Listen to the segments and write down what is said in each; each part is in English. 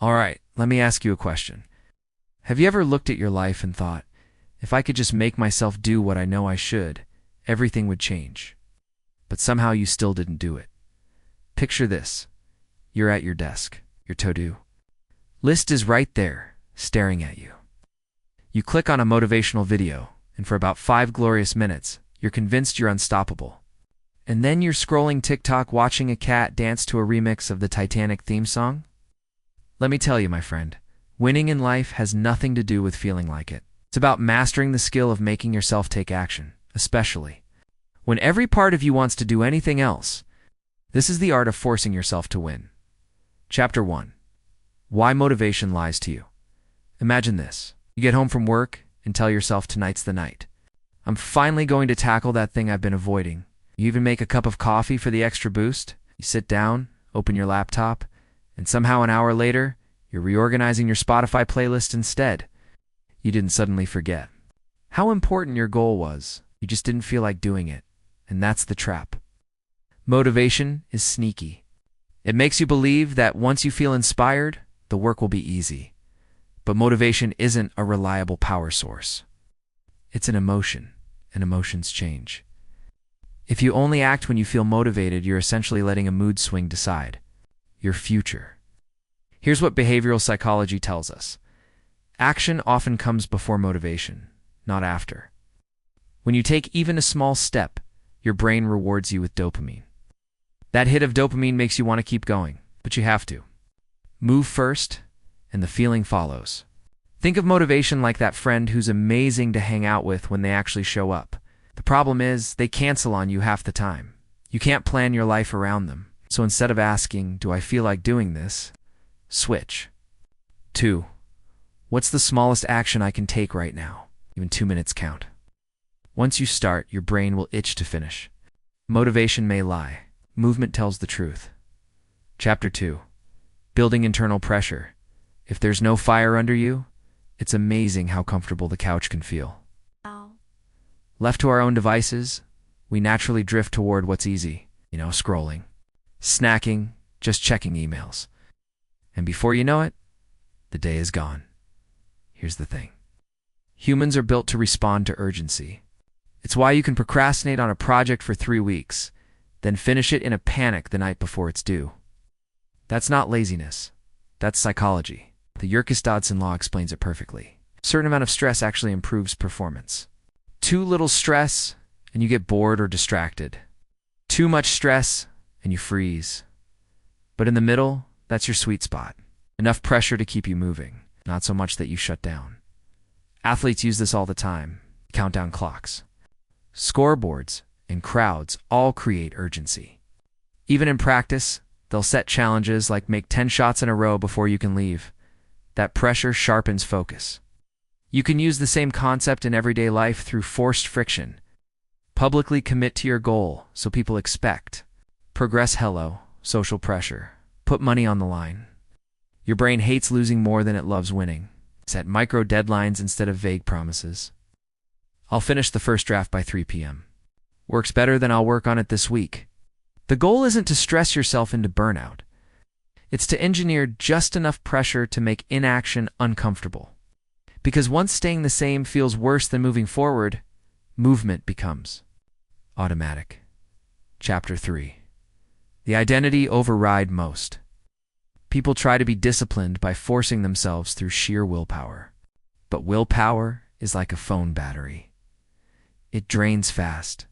All right, let me ask you a question. Have you ever looked at your life and thought, if I could just make myself do what I know I should, everything would change? But somehow you still didn't do it. Picture this. You're at your desk. Your to-do list is right there, staring at you. You click on a motivational video, and for about 5 glorious minutes, you're convinced you're unstoppable. And then you're scrolling TikTok watching a cat dance to a remix of the Titanic theme song? Let me tell you, my friend, winning in life has nothing to do with feeling like it. It's about mastering the skill of making yourself take action, especially when every part of you wants to do anything else. This is the art of forcing yourself to win. Chapter 1. Why motivation lies to you. Imagine this. You get home from work and tell yourself tonight's the night. I'm finally going to tackle that thing I've been avoiding. You even make a cup of coffee for the extra boost. You sit down, open your laptop, and somehow an hour later, you're reorganizing your Spotify playlist instead. You didn't suddenly forget how important your goal was. You just didn't feel like doing it. And that's the trap. Motivation is sneaky. It makes you believe that once you feel inspired, the work will be easy. But motivation isn't a reliable power source. It's an emotion, and emotions change. If you only act when you feel motivated, you're essentially letting a mood swing decide your future. Here's what behavioral psychology tells us. Action often comes before motivation, not after. When you take even a small step, your brain rewards you with dopamine. That hit of dopamine makes you want to keep going, but you have to move first, and the feeling follows. Think of motivation like that friend who's amazing to hang out with when they actually show up. The problem is, they cancel on you half the time. You can't plan your life around them. So instead of asking, do I feel like doing this? Switch. 2. What's the smallest action I can take right now? Even 2 minutes count. Once you start, your brain will itch to finish. Motivation may lie. Movement tells the truth. Chapter 2. Building internal pressure. If there's no fire under you, it's amazing how comfortable the couch can feel. Left to our own devices, we naturally drift toward what's easy, scrolling, snacking, just checking emails. And before you know it, the day is gone. Here's the thing. Humans are built to respond to urgency. It's why you can procrastinate on a project for 3 weeks, then finish it in a panic the night before it's due. That's not laziness. That's psychology. The Yerkes-Dodson law explains it perfectly. A certain amount of stress actually improves performance. Too little stress, and you get bored or distracted. Too much stress, and you freeze. But in the middle, that's your sweet spot. Enough pressure to keep you moving, not so much that you shut down. Athletes use this all the time. Countdown clocks, scoreboards, and crowds all create urgency. Even in practice, they'll set challenges like make 10 shots in a row before you can leave. That pressure sharpens focus. You can use the same concept in everyday life through forced friction. Publicly commit to your goal so people expect. Progress social pressure. Put money on the line. Your brain hates losing more than it loves winning. Set micro deadlines instead of vague promises. I'll finish the first draft by 3 p.m. Works better than I'll work on it this week. The goal isn't to stress yourself into burnout. It's to engineer just enough pressure to make inaction uncomfortable. Because once staying the same feels worse than moving forward, movement becomes automatic. Chapter 3. The identity override most. People try to be disciplined by forcing themselves through sheer willpower. But willpower is like a phone battery. It drains fast.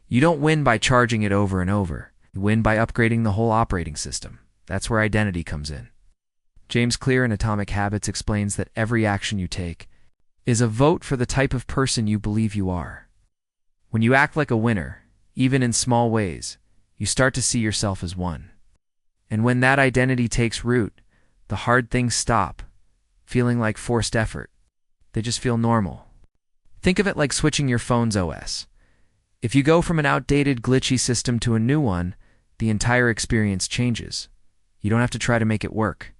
You don't win by charging it over and over. You win by upgrading the whole operating system. That's where identity comes in. James Clear in Atomic Habits explains that every action you take is a vote for the type of person you believe you are. When you act like a winner, even in small ways, you start to see yourself as one. And when that identity takes root, the hard things stop, feeling like forced effort. They just feel normal. Think of it like switching your phone's OS. If you go from an outdated, glitchy system to a new one, the entire experience changes. You don't have to try to make it work.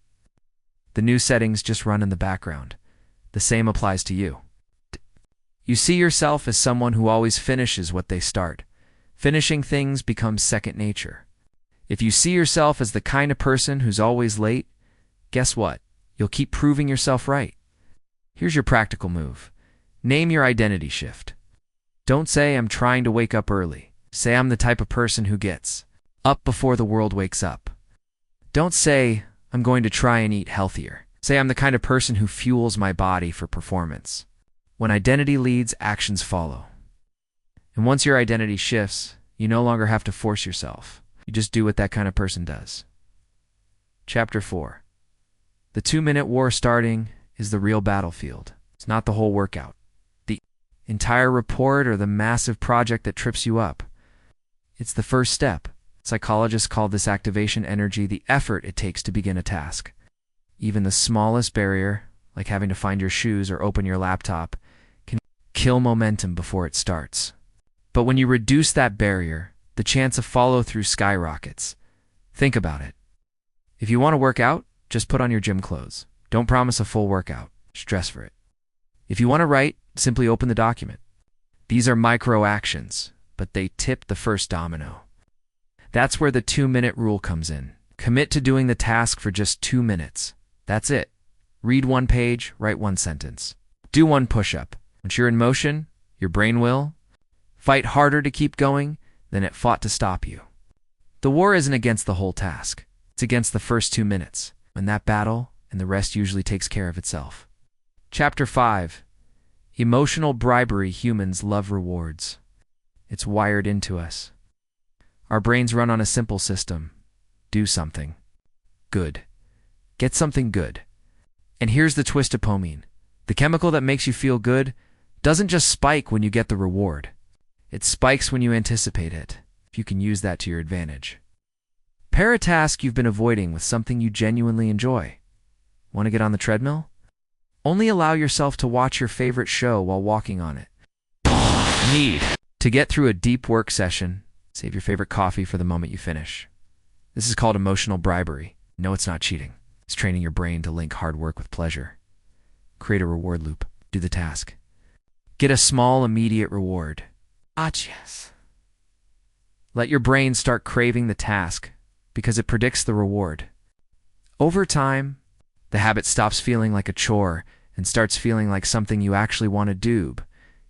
The new settings just run in the background. The same applies to you. You see yourself as someone who always finishes what they start. Finishing things becomes second nature. If you see yourself as the kind of person who's always late, guess what? You'll keep proving yourself right. Here's your practical move. Name your identity shift. Don't say, I'm trying to wake up early. Say, I'm the type of person who gets up before the world wakes up. Don't say, I'm going to try and eat healthier. Say, I'm the kind of person who fuels my body for performance. When identity leads, actions follow. And once your identity shifts, you no longer have to force yourself. You just do what that kind of person does. Chapter 4. The 2-minute war starting is the real battlefield. It's not the whole workout, the entire report, or the massive project that trips you up. It's the first step. Psychologists call this activation energy the effort it takes to begin a task. Even the smallest barrier, like having to find your shoes or open your laptop, can kill momentum before it starts. But when you reduce that barrier, the chance of follow-through skyrockets. Think about it. If you want to work out, just put on your gym clothes. Don't promise a full workout. Stress for it. If you want to write, simply open the document. These are micro actions, but they tip the first domino. That's where the 2-minute rule comes in. Commit to doing the task for just 2 minutes. That's it. Read 1 page, write 1 sentence. Do 1 push-up. Once you're in motion, your brain will fight harder to keep going than it fought to stop you. The war isn't against the whole task. It's against the first 2 minutes. When that battle, and the rest usually takes care of itself. Chapter 5. Emotional bribery. Humans love rewards. It's wired into us. Our brains run on a simple system. Do something good. Get something good. And here's the twist of dopamine. The chemical that makes you feel good doesn't just spike when you get the reward. It spikes when you anticipate it, if you can use that to your advantage. Pair a task you've been avoiding with something you genuinely enjoy. Want to get on the treadmill? Only allow yourself to watch your favorite show while walking on it. Need to get through a deep work session. Save your favorite coffee for the moment you finish. This is called emotional bribery. No, it's not cheating. It's training your brain to link hard work with pleasure. Create a reward loop. Do the task. Get a small, immediate reward. Yes. Let your brain start craving the task because it predicts the reward. Over time, the habit stops feeling like a chore and starts feeling like something you actually want to do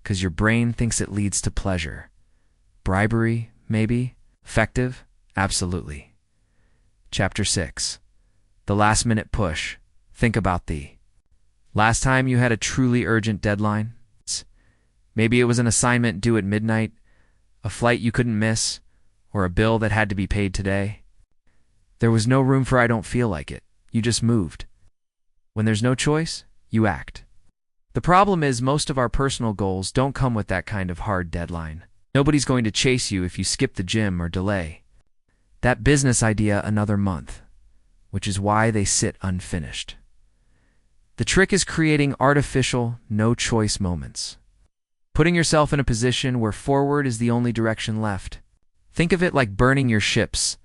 because your brain thinks it leads to pleasure. Bribery, maybe? Effective? Absolutely. Chapter 6. The last-minute push. Think about the last time you had a truly urgent deadline. Maybe it was an assignment due at midnight, a flight you couldn't miss, or a bill that had to be paid today. There was no room for I don't feel like it. You just moved. When there's no choice, you act. The problem is most of our personal goals don't come with that kind of hard deadline. Nobody's going to chase you if you skip the gym or delay that business idea another month, which is why they sit unfinished. The trick is creating artificial, no-choice moments. Putting yourself in a position where forward is the only direction left. Think of it like burning your ships.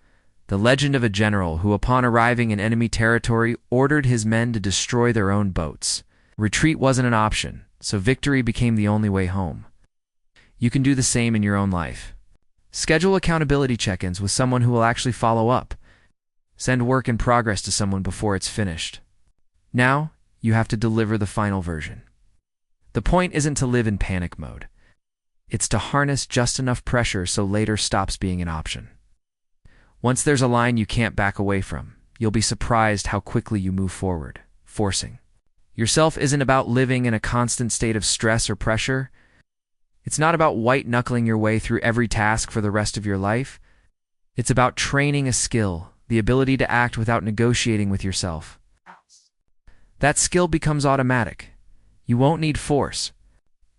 The legend of a general who, upon arriving in enemy territory, ordered his men to destroy their own boats. Retreat wasn't an option, so victory became the only way home. You can do the same in your own life. Schedule accountability check-ins with someone who will actually follow up. Send work in progress to someone before it's finished. Now, you have to deliver the final version. The point isn't to live in panic mode. It's to harness just enough pressure so later stops being an option. Once there's a line you can't back away from, you'll be surprised how quickly you move forward. Forcing yourself isn't about living in a constant state of stress or pressure. It's not about white-knuckling your way through every task for the rest of your life. It's about training a skill, the ability to act without negotiating with yourself. That skill becomes automatic. You won't need force.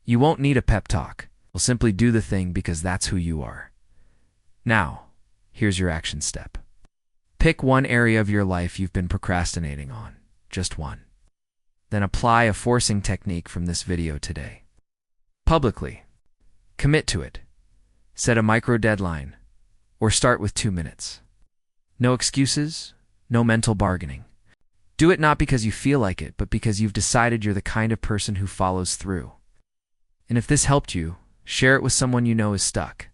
You won't need a pep talk. You'll simply do the thing because that's who you are. Now, here's your action step. Pick one area of your life you've been procrastinating on. Just one. Then apply a forcing technique from this video today. Publicly. Commit to it. Set a micro deadline. Or start with 2 minutes. No excuses, no mental bargaining. Do it not because you feel like it, but because you've decided you're the kind of person who follows through. And if this helped you, share it with someone you know is stuck.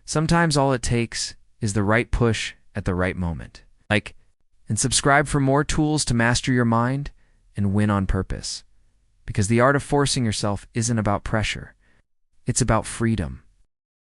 Sometimes all it takes is the right push at the right moment. Like, and subscribe for more tools to master your mind and win on purpose. Because the art of forcing yourself isn't about pressure. It's about freedom.